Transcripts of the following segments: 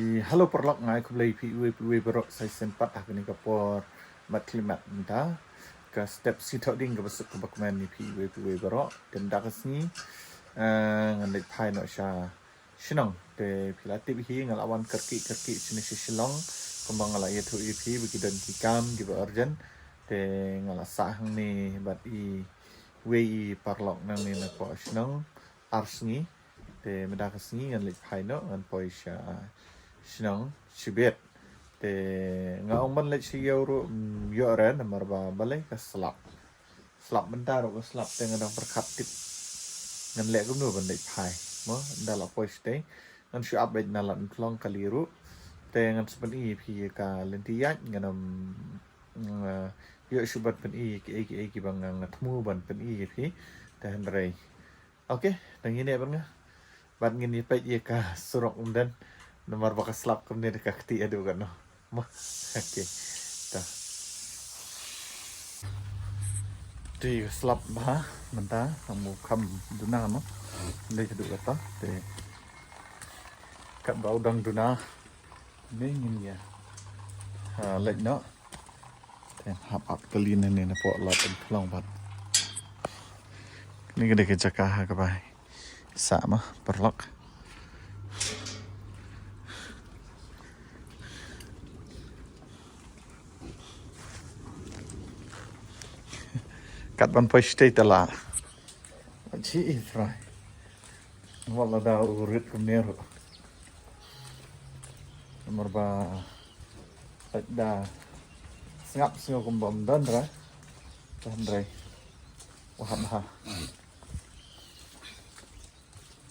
Halo perlok ngai kublai pi berok sai sempat aku ni kapor mat klimat minta ke step sitok ding ke besuk ke bakman ni pi berok dan dakas ni ngan pai no sha shinong te pilati hi ngalawan kerki sini shilong kembang ngala ye tu pi bikidan hikam di urgent te ngala sahang ni bat I wei parlok nang ni na po shinong ars ni te medakas ni ngan pai no ngan poi sha Sinong sibet te ngaong ban lech euro yoren marba balai ka slap bentar ko slap te ngadang perkatip ngan le gum no ban lech pai mo dala poiste ngan shu update nalan klong kaliru te ngan sepen I pi ka lentiyak nganam yo shubat pen I ki bang ngatmu ban pen I pi te handrai oke dang ini bang ban ngini pe ka surok umdan nomor bakas slap kemudian dekat keti ada kan no oke dah di slap bah mentah kamu kam duna no le kedua kata te kat bau dang duna ni ya lek no te hap kelin ni na po lot en klong bat ni gede ke jakah ka bai sama perlok kat ban poiste tala chi ifrai wala da urit kumnero nomor ba da ngap singo kumbam dandra dandrai wahan ha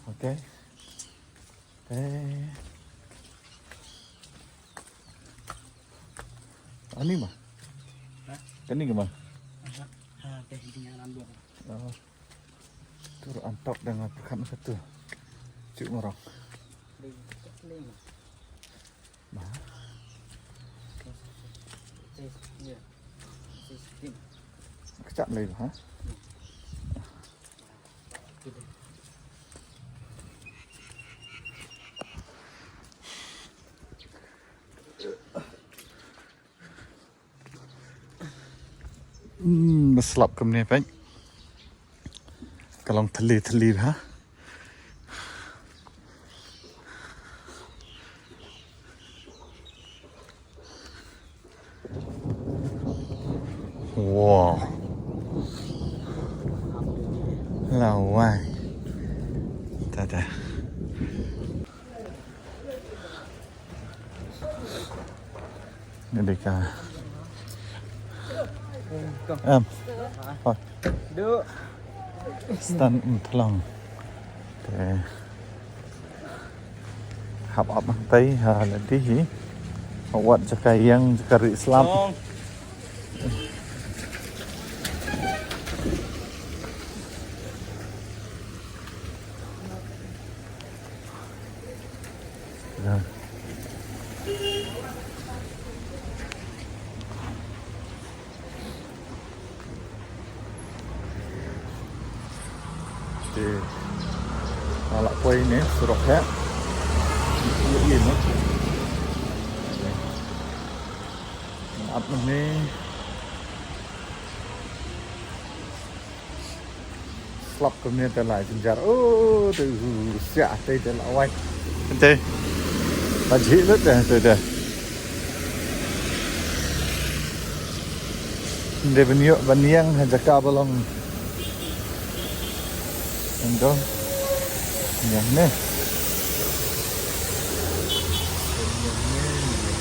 oke ani mah ini gimana tur antop dengan pekan satu cuk ngorok bah kecap lagi ha Slap ke ni pen kalong teli ha wow lawai tada ni dekat Duk. Stand thlong te hap ap tai ha la di hi wat jakayang jakari Islam alak poi ni surok ya ini no ap ni slap kemudian terlai jenjar tu sia tei terlawai ente baji lu dah dia beniang jaka balong endo yang ni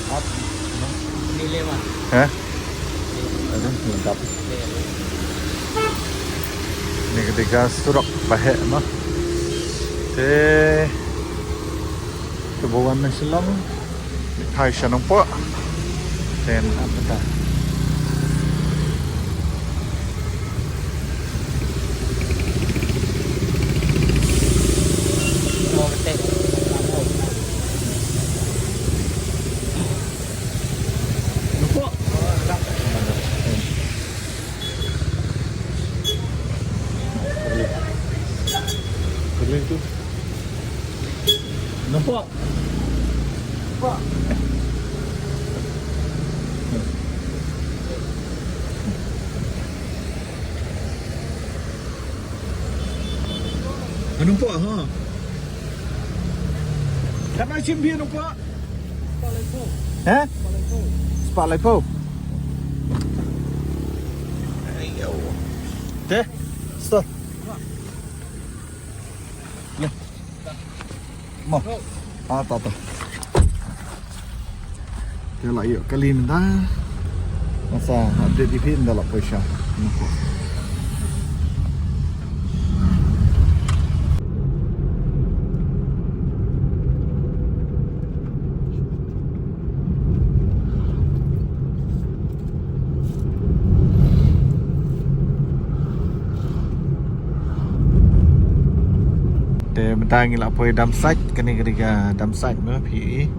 up Nilai mah. Ada lengkap ni ketika surok bahek mah kebawan Islam hai shanong po dan apa dah itu nampak Numpak ha. Tak nak sim dia numpak. Ha? Sepak lepo. Ayo. Teh. Stop. Ya. Mau. Tak. Dia lah yuk kali minta. Masa update di pin dah lah Porsche. Numpak. Mentang lah apa dam site kena kira dam site mah PE.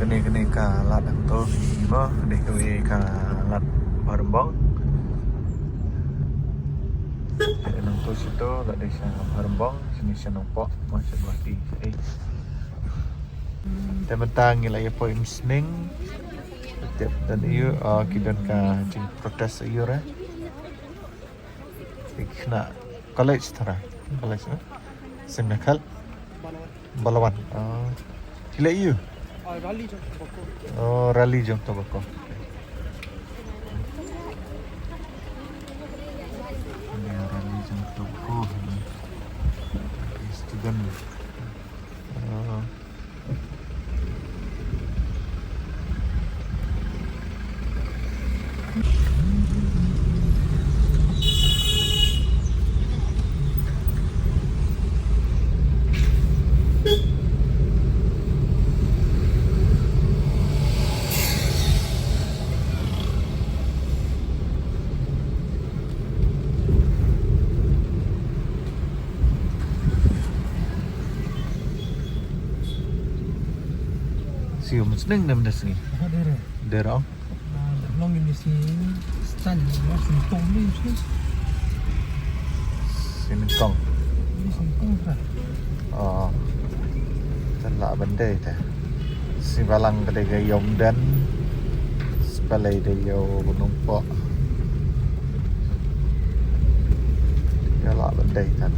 Kena ka lat tu ni mah dek ka lat Parembong. Ada tu situ lat desa Parembong sini nampak macam berarti. Dan mentang lah ya poin Senin setiap dan iyo kita kan jeng protes iyo lah kena college tera college Senakal Balawan sila iyo rally jom tobako ini rally jom tobako student siu musneng nam das ni derang long ini si stan masih tong ni sih Sintong ini singkong kan Tala benda ita si balang kedai gayom dan sepalai dia numpak Tala benda ita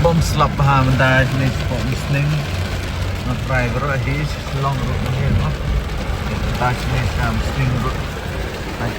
bom slap ha manda ni spot listening driver is long road ni no touch ni sam swing road like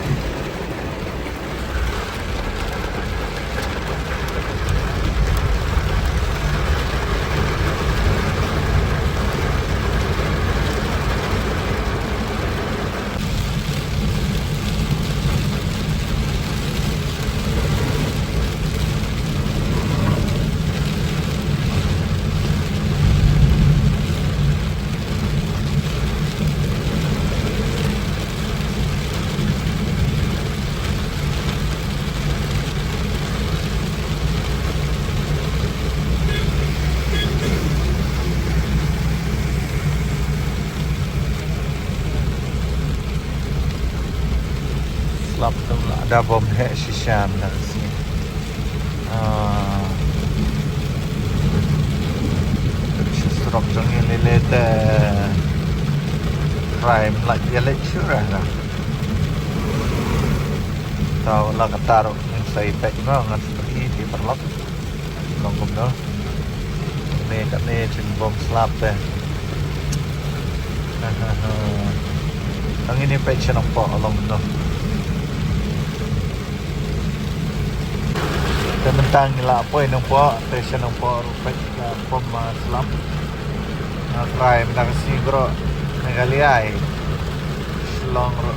slap tu ada bom hek shishan dah sini. Serok jangan lelete. Rhyme like dia lecture lah. Tahu lah ketaruh yang saya pack ngan seperti di perlok. Longkum no. Nih kat nih bom slap deh. Ang ini pack siya ng po along no. Tementang nila po nung po, siya ng po pack bom slap. Rhyme na kasi bro. Nagaliyay. Long ro.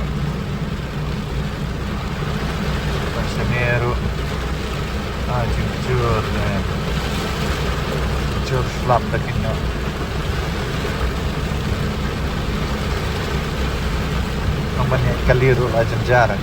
Pasanero. Jujur. Jujur slap na kino. Ang banyak kaliru lah jarang.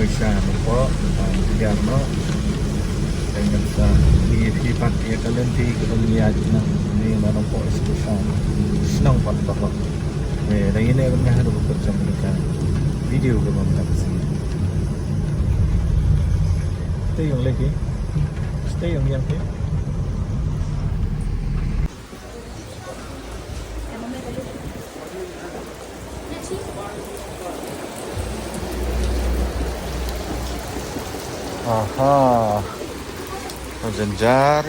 Siya po biar no dengan sa lipat ya kalian di kemudian na ini mana po spesial senang pak dan ini akan ada bekerja mereka video ke bawah sini stay yang lagi stay yang lagi aha Zanjar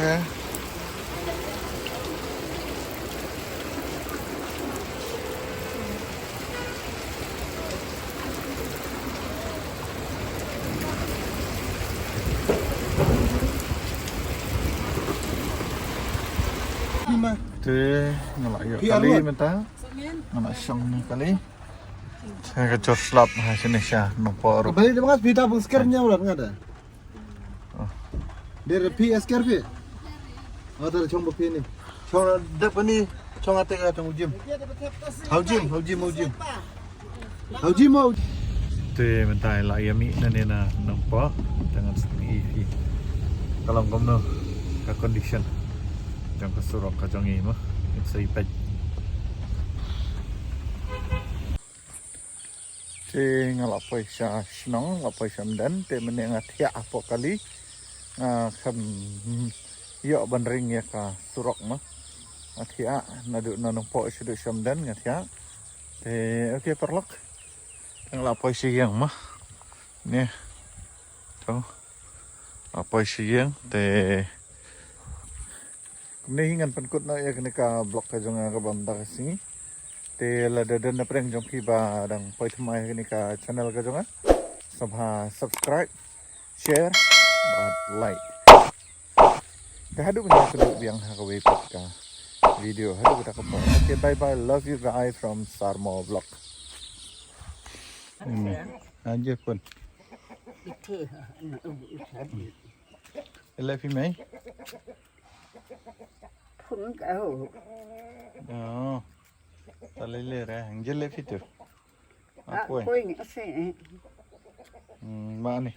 Thế ngelak yuk kali minta ngelak syong ni kali saya kecor slap sini sya nomor Balik dia mengas bida bung skernya ulah ngada. Dia pi sker pi. Ada chong bu pi ni. Chong depan ni chong ate ka chong ujim. Haujim mau. Thế mình tài lại yami nên là nomor dengan EV kalau ngomno ka condition jangan kesurok ka jong ini mah it's a pet Thế ngalapoy siya sinong lapoy siya dan te menengat ya apa kali kham yo bandring ya ka surok mah atia nadu nanong po siya siya dan ngatya te okay perlok ngalapoy siya yang mah nih tuh lapoy siya yang te kemudian penkut na ya kena ka blok ka jong ka banda kasi te ladadan na preng jong kiba dang poi thmai kini ka channel ka jong sabha subscribe share but like ka hadu punya kudu biang ha ka wepot ka video hadu kita ka po okay bye bye love you guys from Sarmo vlog ini aja pun love you mai phun cao Talile ra hangjele fitur. quên nó sẽ Mana ni?